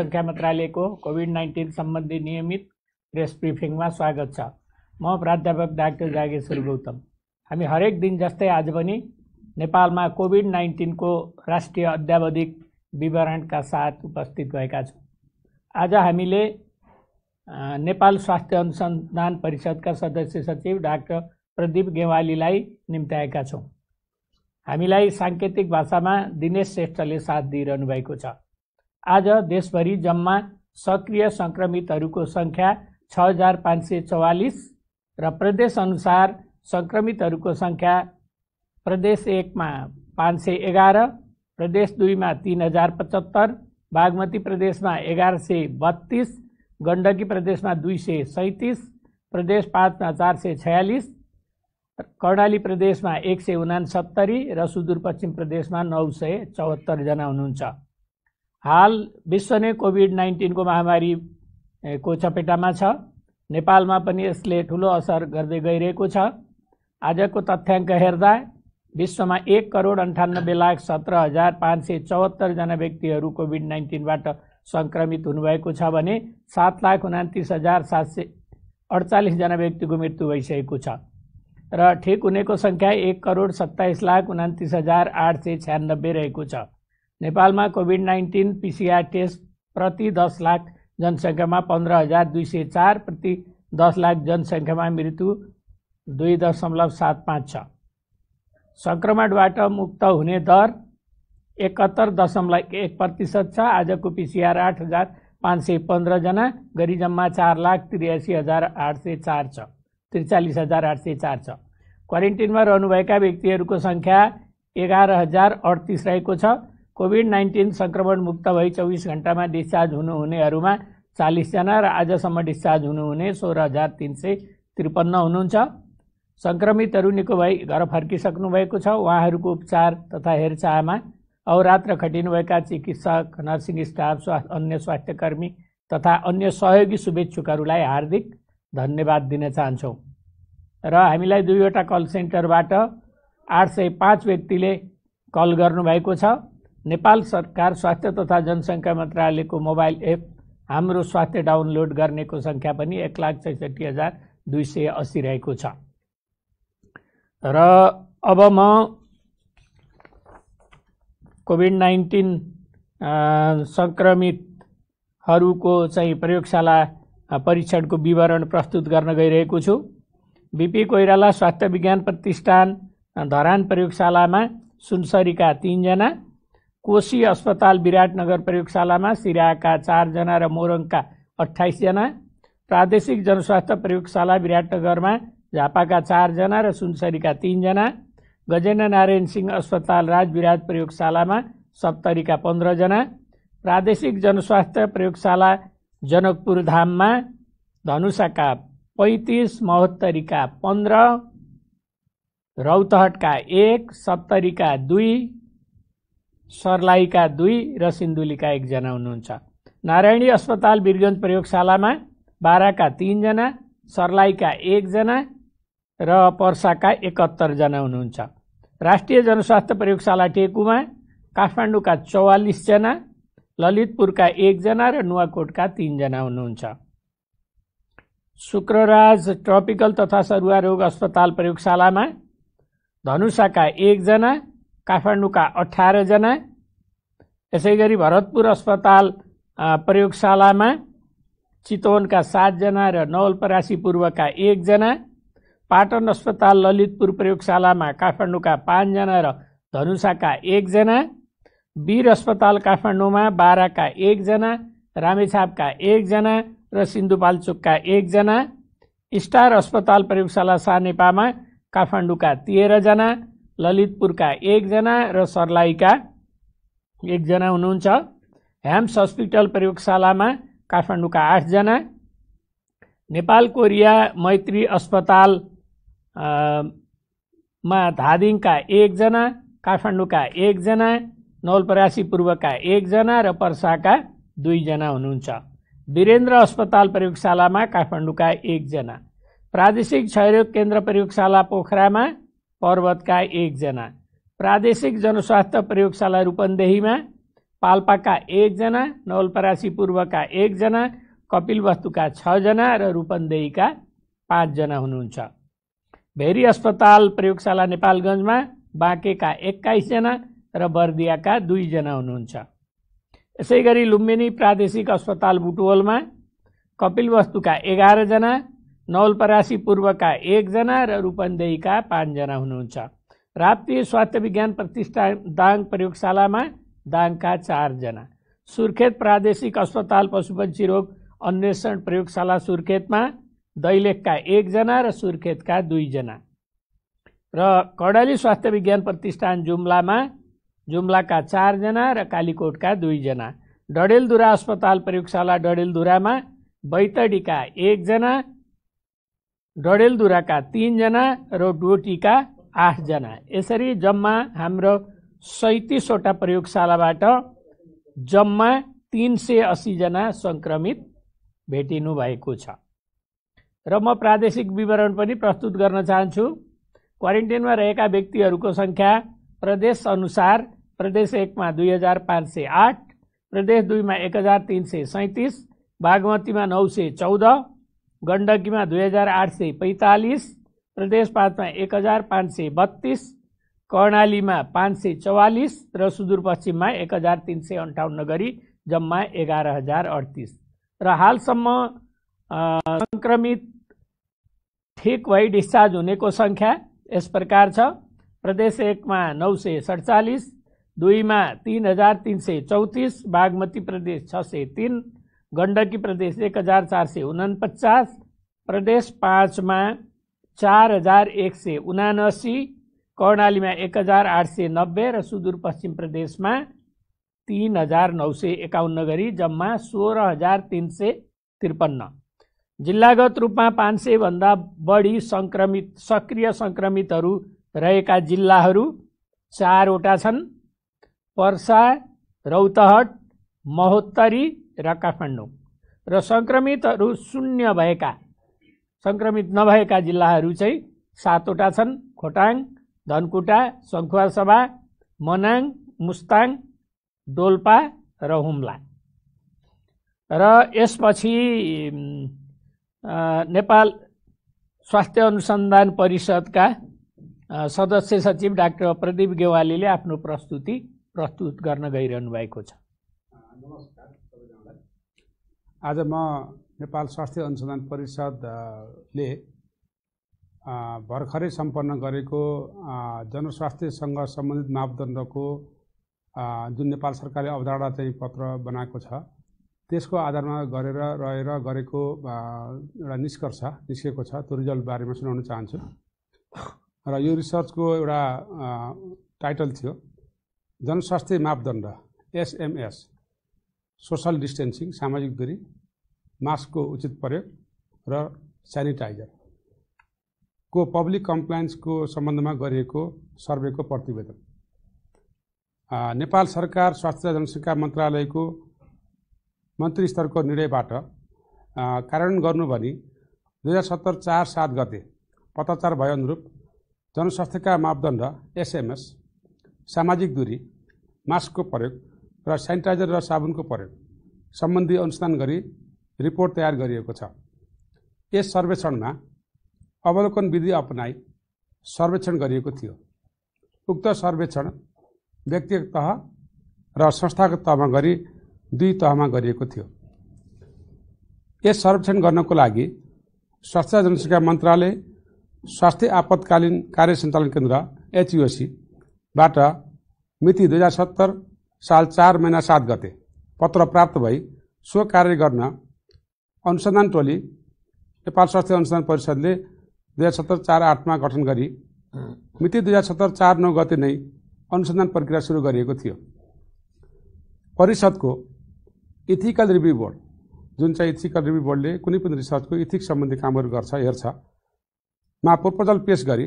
संख्या मन्त्रालयको कोभिड-19 सम्बन्धी नियमित प्रेस ब्रिफिङमा स्वागत छ। म प्राध्यापक डाक्टर जागेश्वर गौतम। हामी हरेक दिन जस्तै आज पनि नेपालमा कोभिड-19 को राष्ट्रिय अद्यावधिक विवरणका साथ उपस्थित भएका छौँ। आज हामीले नेपाल स्वास्थ्य अनुसन्धान परिषदका सदस्य सचिव डाक्टर प्रदीप गेवालीलाई निम्त्याएका छौँ। हामीलाई साङ्केतिक भाषामा दिनेश श्रेष्ठले साथ दिइरहनु भएको छ। आज देशभरि जम्मा सक्रिय संक्रमितहरूको संख्या 6544 र प्रदेश अनुसार संक्रमितहरूको संख्या प्रदेश 1 मा 511, प्रदेश 2 मा 3075, बागमती प्रदेशमा 1132, गण्डकी प्रदेशमा 237, प्रदेश 5 मा 446, कर्णाली प्रदेशमा 169 र सुदूरपश्चिम प्रदेशमा 974 जना हुनुहुन्छ। हाल विश्व नै कोभिड-19 को महामारी को चपेटामा छ। नेपालमा पनि यसले ठूलो असर गर्दै गइरहेको छ। आजको तथ्याङ्क हेर्दा विश्वमा 1,98,17,574 जना व्यक्तिहरू कोभिड-19 बाट संक्रमित हुनुभएको छ भने 7,29,748 जना व्यक्तिको मृत्यु भइसकेको छ र ठिक हुनेको संख्या 1,27,29,896 रहेको छ। नेपालमा कोभिड-19 पीसीआर टेस्ट प्रति 10 लाख जनसङ्ख्यामा 15,204, प्रति 10 लाख जनसङ्ख्यामा मृत्यु 2.75 छ। संक्रमणबाट मुक्त हुने दर 71.1% छ। आजको पीसीआर 8,515 जना गरी जम्मा 4,83,804 छ, 43,804 छ। क्वारेन्टिनमा रहनुभएका व्यक्तिहरूको संख्या 11,038 रहेको छ। कोभिड-19 संक्रमण मुक्त भई 24 घण्टामा डिस्चार्ज हुनुहुनेहरूमा 40 जना र आजसम्म डिस्चार्ज हुनुहुने 16,353 हुनुहुन्छ। संक्रमितहरू निको भई घर फर्किसक्नु भएको छ। उहाँहरूको उपचार तथा हेरचाहमा अहोरात्र खटिनुभएका चिकित्सक, नर्सिङ स्टाफ, अन्य स्वास्थ्यकर्मी तथा अन्य सहयोगी शुभेच्छुकहरूलाई हार्दिक धन्यवाद दिन चाहन्छौँ। र हामीलाई 2वटा कल सेन्टरबाट 805 व्यक्तिले कल गर्नुभएको छ। नेपाल सरकार स्वास्थ्य तथा जनसङ्ख्या मन्त्रालयको मोबाइल एप हाम्रो स्वास्थ्य डाउनलोड गर्नेको संख्या पनि 1,66,280 रहेको छ। र अब म कोभिड-19 संक्रमितहरूको चाहिँ प्रयोगशाला परीक्षणको विवरण प्रस्तुत गर्न गइरहेको छु। बीपी कोइराला स्वास्थ्य विज्ञान प्रतिष्ठान धरान प्रयोगशालामा सुनसरीका 3 जना, कोशी अस्पताल विराटनगर प्रयोगशालामा सिराहाका 4 जना र मोरङका 28 जना, प्रादेशिक जनस्वास्थ्य प्रयोगशाला विराटनगरमा झापाका 4 जना र सुनसरीका 3 जना, गजेन्द्र नारायण सिंह अस्पताल राजविराज प्रयोगशालामा सप्तरीका 15 जना, प्रादेशिक जनस्वास्थ्य प्रयोगशाला जनकपुर धाममा धनुषाका 35, महोत्तरीका 15, रौतहटका 1, सप्तरीका 2, सर्लाहीका 2 र सिन्धुलीका 1 जना हुनुहुन्छ। नारायणी अस्पताल वीरगञ्ज प्रयोगशालामा बाराका 3 जना, सर्लाहीका 1 जना र पर्साका 71 जना हुनुहुन्छ। राष्ट्रिय जनस्वास्थ्य प्रयोगशाला टेकुमा काठमाडौँका 44 जना, ललितपुरका 1 जना र नुवाकोटका 3 जना हुनुहुन्छ। शुक्रराज ट्रपिकल तथा सरुवा रोग अस्पताल प्रयोगशालामा धनुषाका 1 जना, काठमाडौँका 18 जना, यसैगरी भरतपुर अस्पताल प्रयोगशालामा चितवनका 7 जना र नवलपरासी पूर्वका 1 जना, पाटन अस्पताल ललितपुर प्रयोगशालामा काठमाडौँका 5 जना र धनुषाका 1 जना, वीर अस्पताल काठमाडौँमा बाराका 1 जना, रामेछापका 1 जना र सिन्धुपाल्चोकका 1 जना, स्टार अस्पताल प्रयोगशाला सानेपामा काठमाडौँका 13 जना, ललितपुरका 1 जना र सर्लाहीका 1 जना हुनुहुन्छ। ह्याम्स हस्पिटल प्रयोगशालामा काठमाडौँका 8 जना, नेपाल कोरिया मैत्री अस्पताल मा धादिङका 1 जना, काठमाडौँका 1 जना, नवलपरासी पूर्वका 1 जना र पर्साका 2 जना हुनुहुन्छ। वीरेन्द्र अस्पताल प्रयोगशालामा काठमाडौँका 1 जना, प्रादेशिक क्षयरोग केन्द्र प्रयोगशाला पोखरामा पर्वतका 1 जना, प्रादेशिक जनस्वास्थ्य प्रयोगशाला रूपन्देहीमा पाल्पाका 1 जना, नवलपरासी पूर्वका 1 जना, कपिलवस्तुका 6 जना र रूपन्देहीका 5 जना हुनुहुन्छ। भेरी अस्पताल प्रयोगशाला नेपालगञ्जमा बाँकेका 21 जना र बर्दियाका 2 जना हुनुहुन्छ। यसैगरी लुम्बिनी प्रादेशिक अस्पताल बुटवलमा कपिलवस्तुका 11 जना, नवलपरासी पूर्वका 1 जना र रूपन्देहीका 5 जना हुनुहुन्छ। राप्ती स्वास्थ्य विज्ञान प्रतिष्ठान दाङ प्रयोगशालामा दाङका 4 जना, सुर्खेत प्रादेशिक अस्पताल पशुपक्षी रोग अन्वेषण प्रयोगशाला सुर्खेतमा दैलेखका 1 जना र सुर्खेतका 2 जना र कर्णाली स्वास्थ्य विज्ञान प्रतिष्ठान जुम्लामा जुम्लाका 4 जना र कालीकोटका 2 जना, डडेलधुरा अस्पताल प्रयोगशाला डडेलधुरामा बैतडीका 1 जना, डडेलधुराका 3 जना र डोटीका 8 जना। यसरी जम्मा हाम्रो 37 वटा प्रयोगशालाबाट जम्मा 380 जना संक्रमित भेटिनु भएको छ। र म प्रादेशिक विवरण पनि प्रस्तुत गर्न चाहन्छु। क्वारेन्टाइनमा रहेका व्यक्तिहरूको संख्या प्रदेश अनुसार प्रदेश 1 मा 2508, प्रदेश 2 मा 1337, बागमतीमा 914, गण्डकीमा 2845, प्रदेश 5 मा 1532, कर्णालीमा 544 र सुदूरपश्चिममा 1358 गरी जम्मा 11038 र हालसम्म संक्रमित ठिक भई डिस्चार्ज हुनेको संख्या यस प्रकार छ। प्रदेश 1 मा 947, 2 मा 3334, बागमती प्रदेश 603, गण्डकी प्रदेश 1449, प्रदेश 5 मा 4179, कर्णालीमा 1890 र सुदूरपश्चिम प्रदेशमा 3951 गरी जम्मा 16353। जिल्लागत रूपमा 500 भन्दा बढी संक्रमित सक्रिय संक्रमितहरू रहेका जिल्लाहरू 4 वटा छन्: पर्सा, रौतहट, महोत्तरी र काठमाडौँ। र संक्रमितहरू शून्य भएका संक्रमित नभएका जिल्लाहरू चाहिँ 7 वटा छन्: खोटाङ, धनकुटा, सङ्खुवासभा, मनाङ, मुस्ताङ, डोल्पा र हुम्ला। र यसपछि नेपाल स्वास्थ्य अनुसन्धान परिषदका सदस्य सचिव डाक्टर प्रदीप गेवालीले आफ्नो प्रस्तुत गर्न गइरहनु भएको छ। नमस्कार सबैजनालाई। आज म नेपाल स्वास्थ्य अनुसन्धान परिषदले भर्खरै सम्पन्न गरेको जनस्वास्थ्यसँग सम्बन्धित मापदण्डको जुन नेपाल सरकारले अवधारणा चाहिँ पत्र बनाएको छ, त्यसको आधारमा रहेर गरेको एउटा निष्कर्ष निस्केको छ। त्यो रिजल्ट बारेमा सुनाउन चाहन्छु। र यो रिसर्चको एउटा टाइटल थियो जनस्वास्थ्य मापदण्ड SMS, सोशल डिस्टेन्सिङ, सामाजिक दूरी, मास्कको उचित प्रयोग र सेनिटाइजर को पब्लिक कम्प्लायन्सको सम्बन्धमा गरिएको सर्वेको प्रतिवेदन। नेपाल सरकार स्वास्थ्य जनसङ्ख्या मन्त्रालयको मन्त्री स्तरको निर्णयबाट कार्यान्वयन गर्नु भनी 2070 4/7 गते पत्राचार भए अनुरूप जनस्वास्थ्यका मापदण्ड SMS, सामाजिक दूरी, मास्कको प्रयोग र सेनिटाइजर र साबुनको प्रयोग सम्बन्धी अनुसन्धान गरी रिपोर्ट तयार गरिएको छ। यस सर्वेक्षणमा अवलोकन विधि अपनाई सर्वेक्षण गरिएको थियो। उक्त सर्वेक्षण व्यक्तिगत तह र संस्थागत तहमा गरी 2 तहमा गरिएको थियो। यस सर्वेक्षण गर्नको लागि स्वास्थ्य जनसङ्ख्या मन्त्रालय स्वास्थ्य आपतकालीन कार्य सञ्चालन केन्द्र HUSC बाट मिति 2070 साल 4 महिना 7 गते पत्र प्राप्त भई सो कार्य गर्न अनुसन्धान टोली नेपाल स्वास्थ्य अनुसन्धान परिषदले 2070 4/8 मा गठन गरी मिति 2070 4/9 गते नै अनुसन्धान प्रक्रिया सुरु गरिएको थियो। परिषदको इथिकल रिभ्यू बोर्ड, जुन चाहिँ इथिकल रिभ्यू बोर्डले कुनै पनि रिसर्चको इथिक्स सम्बन्धी कामहरू गर्छ हेर्छ, मा प्रपोजल पेश गरी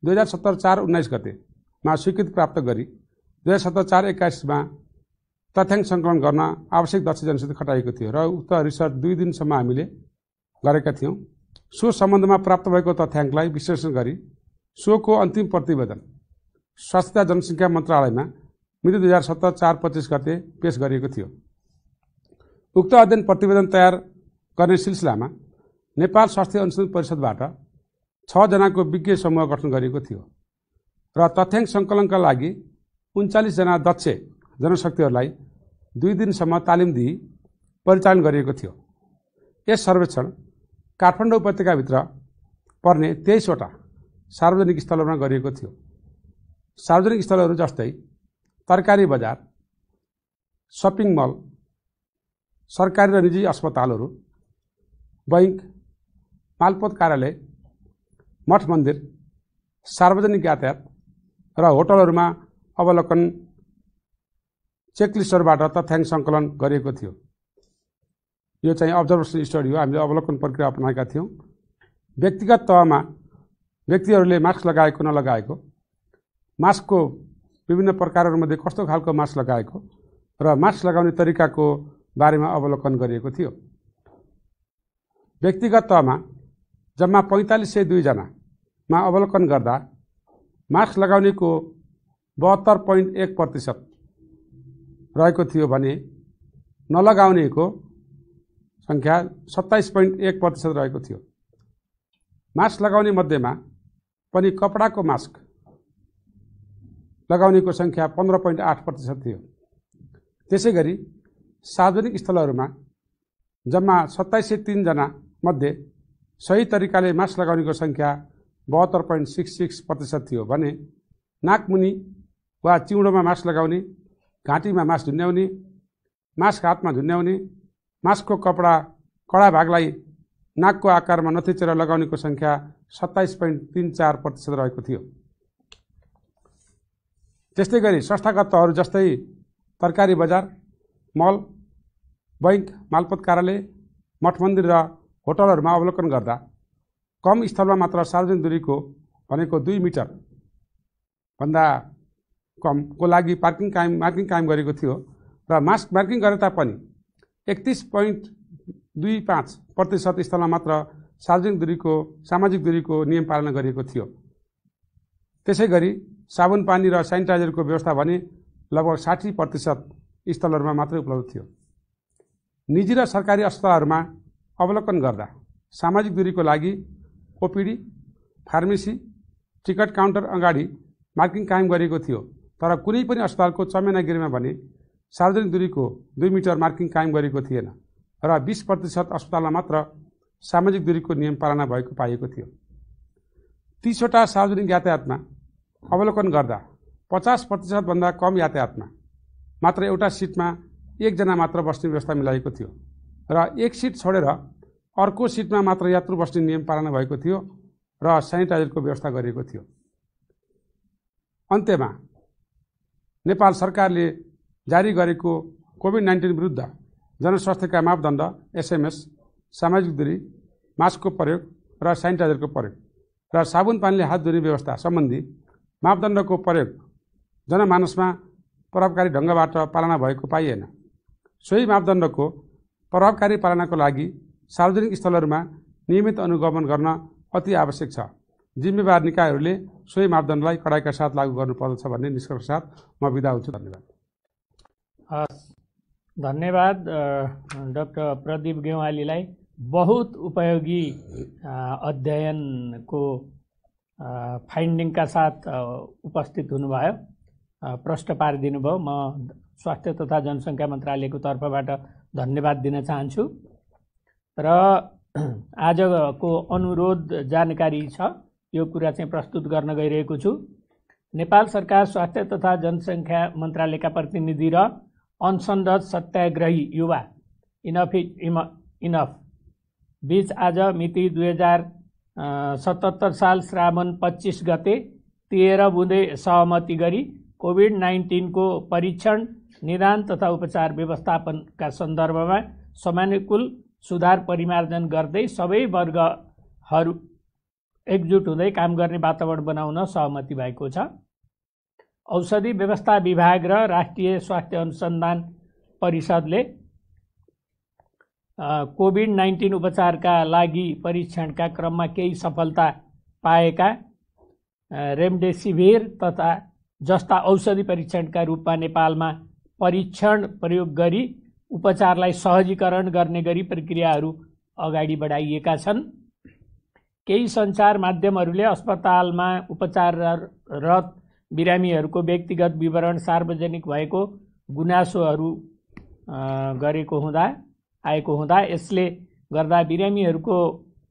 2070 4/19 गते मा स्वीकृति प्राप्त गरी 2070 4/21 मा तथ्याङ्क सङ्कलन गर्न आवश्यक दक्ष जनशक्ति खटाइएको थियो र उक्त रिसर्च 2 दिनसम्म हामीले गरेका थियौँ। सो सम्बन्धमा प्राप्त भएको तथ्याङ्कलाई विश्लेषण गरी सोको अन्तिम प्रतिवेदन स्वास्थ्य जनसङ्ख्या मन्त्रालयमा मिति 2017 4/25 गते पेश गरिएको थियो। उक्त अध्ययन प्रतिवेदन तयार गर्ने सिलसिलामा नेपाल स्वास्थ्य अनुसन्धान परिषदबाट 6 जनाको विज्ञ समूह गठन गरिएको थियो र तथ्याङ्क सङ्कलनका लागि 39 जना दक्ष जनशक्तिहरूलाई 2 दिनसम्म तालिम दिई परिचालन गरिएको थियो। यस सर्वेक्षण काठमाडौँ उपत्यकाभित्र पर्ने 23 वटा सार्वजनिक स्थलहरूमा गरिएको थियो। सार्वजनिक स्थलहरू जस्तै तरकारी बजार, सपिङ मल, सरकारी र निजी अस्पतालहरू, बैंक, मालपोत कार्यालय, मठ मन्दिर, सार्वजनिक यातायात र होटलहरूमा अवलोकन चेकलिस्टहरूबाट तथ्याङ्क सङ्कलन गरिएको थियो। यो चाहिँ अब्जर्भेसन स्टडी हो। हामीले अवलोकन प्रक्रिया अपनाएका थियौँ। व्यक्तिगत तहमा व्यक्तिहरूले मास्क लगाएको नलगाएको, मास्कको विभिन्न प्रकारहरूमध्ये कस्तो खालको मास्क लगाएको र मास्क लगाउने तरिकाको बारेमा अवलोकन गरिएको थियो। व्यक्तिगत तहमा जम्मा 4502 जनामा अवलोकन गर्दा मास्क लगाउनेको 72.1% रहेको थियो भने नलगाउनेको सङ्ख्या 27.1% रहेको थियो। मास्क लगाउने मध्येमा पनि कपडाको मास्क लगाउनेको सङ्ख्या 15.8% थियो। त्यसै गरी सार्वजनिक स्थलहरूमा जम्मा 2703 जना मध्ये सही तरिकाले मास्क लगाउनेको सङ्ख्या 72.66% थियो भने नाकमुनि वा चिउँडोमा मास्क लगाउने, घाँटीमा मास्क झुन्ड्याउने, मास्क हातमा झुन्ड्याउने, मास्कको कडा भागलाई नाकको आकारमा नथिचेर लगाउनेको सङ्ख्या 27.34% रहेको थियो। त्यस्तै गरी संस्थागत तहहरू जस्तै तरकारी बजार, मल, बैंक, मालपोत कार्यालय, मठ मन्दिर र होटलहरूमा अवलोकन गर्दा कम स्थलमा मात्र सार्वजनिक दूरीको भनेको 2 मिटर भन्दा कमको लागि मार्किङ कायम गरेको थियो र मास्क मार्किङ गरे तापनि 31.25% स्थलमा मात्र सामाजिक दूरीको नियम पालना गरिएको थियो। त्यसै गरी साबुन पानी र सेनिटाइजरको व्यवस्था भने लगभग 60% स्थलहरूमा मात्रै उपलब्ध थियो। निजी र सरकारी अस्पतालहरूमा अवलोकन गर्दा सामाजिक दूरीको लागि ओपिडी, फार्मेसी, टिकट काउन्टर अगाडि मार्किङ कायम गरिएको थियो तर कुनै पनि अस्पतालको चमेनागिरीमा भने सार्वजनिक दूरीको 2 मिटर मार्किङ कायम गरेको थिएन र 20% अस्पतालमा मात्र सामाजिक दूरीको नियम पालना भएको पाइएको थियो। 30 वटा सार्वजनिक यातायातमा अवलोकन गर्दा 50% भन्दा कम यातायातमा मात्र एउटा सिटमा 1 जना मात्र बस्ने व्यवस्था मिलाएको थियो र 1 सिट छोडेर अर्को सिटमा मात्र यात्रु बस्ने नियम पालना भएको थियो र सेनिटाइजरको व्यवस्था गरिएको थियो। अन्त्यमा नेपाल सरकारले जारी गरेको कोभिड-19 विरुद्ध जनस्वास्थ्यका मापदण्ड SMS, सामाजिक दूरी, मास्कको प्रयोग र सेनिटाइजरको प्रयोग र साबुन पानीले हात धुने व्यवस्था सम्बन्धी मापदण्डको प्रयोग जनमानसमा प्रभावकारी ढङ्गबाट पालना भएको पाइएन। सोही मापदण्डको प्रभावकारी पालनाको लागि सार्वजनिक स्थलहरूमा नियमित अनुगमन गर्न अति आवश्यक छ। जिम्मेवार निकायहरूले सोही मापदण्डलाई कडाइका साथ लागू गर्नुपर्दछ भन्ने निष्कर्ष साथ म बिदा हुन्छु। धन्यवाद। धन्यवाद डाक्टर प्रदीप गेवालीलाई। बहुत उपयोगी अध्ययनको फाइन्डिङका साथ उपस्थित हुनुभयो, प्रश्न पारिदिनु भयो। म स्वास्थ्य तथा जनसङ्ख्या मन्त्रालयको तर्फबाट धन्यवाद दिन चाहन्छु। र आजको अनुरोध जानकारी छ, यो कुरा चाहिँ प्रस्तुत गर्न गइरहेको छु। नेपाल सरकार स्वास्थ्य तथा जनसङ्ख्या मन्त्रालयका प्रतिनिधि र अनुसन्धान सत्याग्रही युवा इनफ बीच आज मिति 2077 साल श्रावण 25 गते 13 बुँदे सहमति गरी कोभिड-19 को परीक्षण, निदान तथा उपचार व्यवस्थापनका सन्दर्भमा समयानुकूल सुधार परिमार्जन गर्दै सबै वर्गहरू एकजुट हुँदै काम गर्ने वातावरण बनाउन सहमति भएको छ। औषधि व्यवस्था विभाग र राष्ट्रिय स्वास्थ्य अनुसन्धान परिषदले कोभिड-19 उपचारका लागि परीक्षणका क्रममा केही सफलता पाएका रेमडेसिभिर तथा जस्ता औषधि परीक्षणका रूपमा नेपालमा परीक्षण प्रयोग गरी उपचारलाई सहजीकरण गर्ने गरी प्रक्रियाहरू अगाडि बढाइएका छन्। केही सञ्चार माध्यमहरूले अस्पतालमा उपचाररत बिरामीहरूको व्यक्तिगत विवरण सार्वजनिक भएको गुनासोहरू आएको हुँदा यसले गर्दा बिरामीहरूको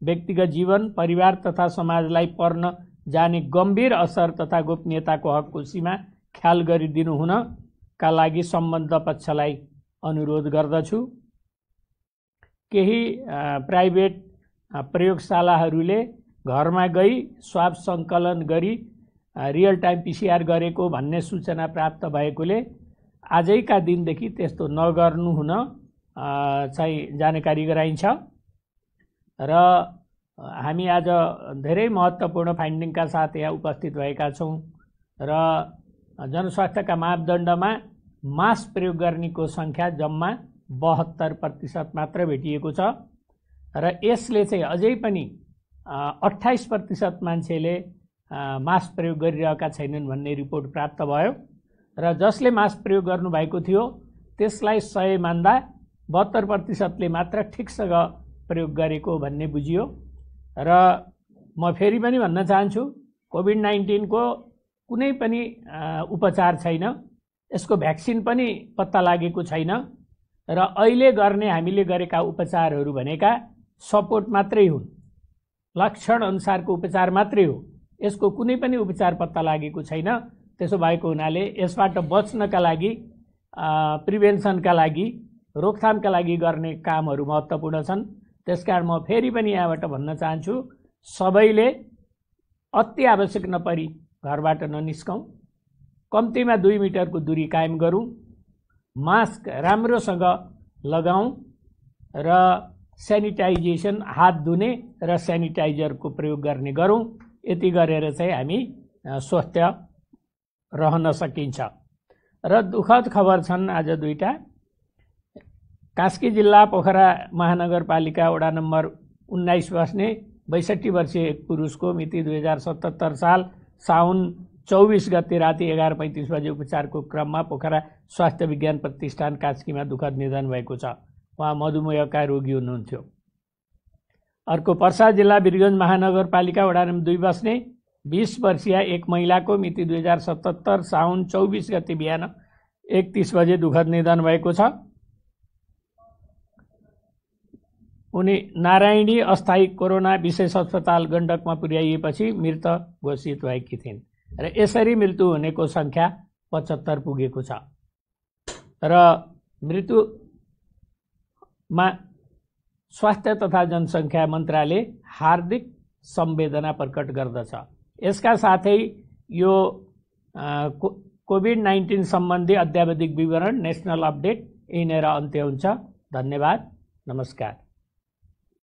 व्यक्तिगत जीवन, परिवार तथा समाजलाई पर्न जाने गम्भीर असर तथा गोपनीयताको हकको सीमा ख्याल गरिदिनु हुनका लागि सम्बद्ध पक्षलाई अनुरोध गर्दछु। केही प्राइभेट प्रयोगशालाहरूले घरमा गई स्वाब सङ्कलन गरी रियल टाइम पिसिआर गरेको भन्ने सूचना प्राप्त भएकोले आजैका दिनदेखि त्यस्तो नगर्नु हुन चाहिँ जानकारी गराइन्छ र हामी आज धेरै महत्त्वपूर्ण फाइन्डिङका साथ यहाँ उपस्थित भएका छौँ र जनस्वास्थ्यका मापदण्डमा मास्क प्रयोग गर्नेको सङ्ख्या जम्मा 72% मात्र भेटिएको छ र यसले चाहिँ अझै पनि 28% मान्छेले मास्क प्रयोग गरिरहेका छैनन् भन्ने रिपोर्ट प्राप्त भयो र जसले मास्क प्रयोग गर्नुभएको थियो त्यसलाई 100 मान्दा 72%ले मात्र ठिकसँग प्रयोग गरेको भन्ने बुझियो। र म फेरि पनि भन्न चाहन्छु, कोभिड-19 को कुनै पनि उपचार छैन, यसको भ्याक्सिन पनि पत्ता लागेको छैन र अहिले गर्ने हामीले गरेका उपचारहरू भनेका सपोर्ट मात्रै हुन्, लक्षण अनुसारको उपचार मात्रै हो। यसको कुनै पनि उपचार पत्ता लागेको छैन। त्यसो भएको हुनाले यसबाट बच्नका लागि, प्रिभेन्सनका लागि, रोकथामका लागि गर्ने कामहरू महत्त्वपूर्ण छन्। त्यसकारण म फेरि पनि यहाँबाट भन्न चाहन्छु, सबैले अति आवश्यक नपरी घरबाट ननिस्कौँ, कम्तीमा 2 मिटरको दूरी कायम गरौँ, मास्क राम्रोसँग लगाऊँ र सेनिटाइजेसन, हात धुने र सेनिटाइजरको प्रयोग गर्ने गरौँ। यति गरेर चाहिँ हामी स्वस्थ रहन सकिन्छ। र दुःखद खबर छन् आज दुईटा। कास्की जिल्ला पोखरा महानगरपालिका वडा नम्बर 19 बस्ने 62 वर्षीय एक पुरुषको मिति 2077 साल साउन 24 गते राति 11:35 बजे उपचारको क्रममा पोखरा स्वास्थ्य विज्ञान प्रतिष्ठान कास्कीमा दुःखद निधन भएको छ। उहाँ मधुमेहका रोगी हुनुहुन्थ्यो। अर्को पर्सा जिल्ला वीरगञ्ज महानगरपालिका वडा नम्बर 2 बस्ने 20 वर्षीय एक महिलाको मिति 2077 साउन 24 गते बिहान 1:30 बजे दुःखद निधन भएको छ। उनी नारायणी अस्थायी कोरोना विशेष अस्पताल गण्डकमा पुर्याइएपछि मृत घोषित भएकी थिइन् र यसरी मृत्यु हुनेको सङ्ख्या 75 पुगेको छ र मृत्युमा स्वास्थ्य तथा जनसङ्ख्या मन्त्रालय हार्दिक संवेदना प्रकट गर्दछ। यसका साथै यो कोभिड-19 सम्बन्धी अद्यावधिक विवरण नेसनल अपडेट यहीँनिर अन्त्य हुन्छ। धन्यवाद, नमस्कार।